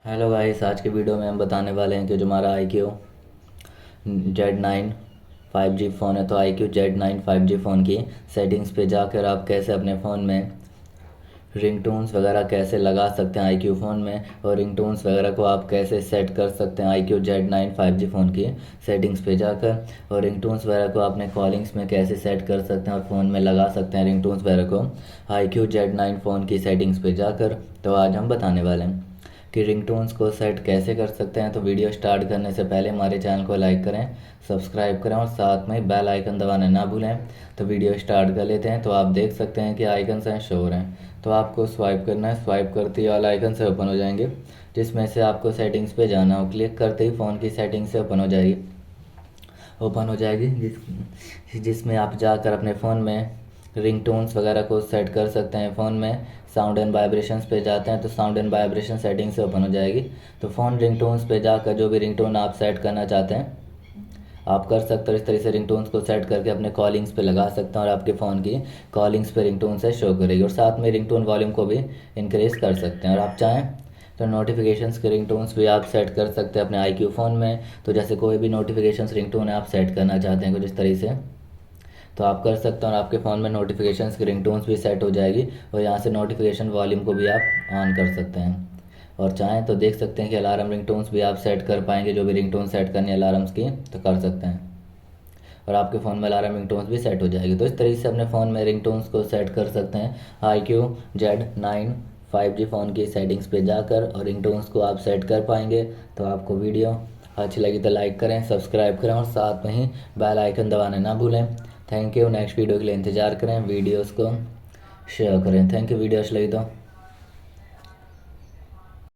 Hello guys, आज के video में हम बताने वाले हैं कि जो हमारा Z9 5G फ़ोन है, तो Z9 5G फ़ोन की सेटिंग्स पे जाकर आप कैसे अपने फ़ोन में रिंगटोन्स वगैरह कैसे लगा सकते हैं फ़ोन में, और रिंगटोन्स वगैरह को आप कैसे सेट कर सकते हैं Z9 5G फ़ोन की सेटिंग्स पे जाकर, और रिंगटोन्स वगैरह को अपने कॉलिंग्स में कैसे सेट कर सकते हैं और फ़ोन में लगा सकते हैं रिंगटोन्स वगैरह को Z9 फ़ोन की सेटिंग्स पे जाकर। तो आज हम बताने वाले हैं कि रिंगटोन्स को सेट कैसे कर सकते हैं। तो वीडियो स्टार्ट करने से पहले हमारे चैनल को लाइक करें, सब्सक्राइब करें और साथ में बेल आइकन दबाना ना भूलें। तो वीडियो स्टार्ट कर लेते हैं। तो आप देख सकते हैं कि आइकन्स हैं, शो हो रहे हैं, तो आपको स्वाइप करना है। स्वाइप करते ही ऑल आइकन से ओपन हो जाएंगे, जिसमें से आपको सेटिंग्स पे जाना हो। क्लिक करते ही फ़ोन की सेटिंग से ओपन हो जाएगी जिसमें आप जाकर अपने फ़ोन में रिंगटोन्स वगैरह को सेट कर सकते हैं। फ़ोन में साउंड एंड वाइब्रेशंस पे जाते हैं तो साउंड एंड वाइब्रेशन सेटिंग से ओपन हो जाएगी। तो फ़ोन रिंगटोन्स पे जाकर जो भी रिंगटोन आप सेट करना चाहते हैं आप कर सकते हो। इस तरह से रिंगटोन्स को सेट करके अपने कॉलिंग्स पे लगा सकते हैं और आपके फ़ोन की कॉलिंग्स पे रिंगटोन से शो करेगी, और साथ में रिंगटोन वॉल्यूम को भी इंक्रीज़ कर सकते हैं। और आप चाहें तो नोटिफिकेशंस के रिंगटोन्स भी आप सेट कर सकते हैं अपने फ़ोन में। तो जैसे कोई भी नोटिफिकेशंस रिंगटोन आप सेट करना चाहते हैं कुछ इस तरह से, तो आप कर सकते हैं और आपके फ़ोन में नोटिफिकेशंस की रिंगटोन्स भी सेट हो जाएगी, और यहाँ से नोटिफिकेशन वॉल्यूम को भी आप ऑन कर सकते हैं। और चाहें तो देख सकते हैं कि अलार्म रिंगटोन्स भी आप सेट कर पाएंगे। जो भी रिंगटोन सेट करनी है अलार्म्स की तो कर सकते हैं, और आपके फ़ोन में अलार्म रिंगटोन्स भी सेट हो जाएगी। तो इस तरीके से अपने फ़ोन में रिंगटोन्स को सेट कर सकते हैं Z9 5G फ़ोन की सेटिंग्स पे जाकर, और रिंगटोन्स को आप सेट कर पाएंगे। तो आपको वीडियो अच्छी लगी तो लाइक करें, सब्सक्राइब करें और साथ में ही बेल आइकन दबाना ना भूलें। Thank you. नेक्स्ट वीडियो के लिए इंतज़ार करें, वीडियोज़ को शेयर करें। Thank you. वीडियो अच्छी लगी तो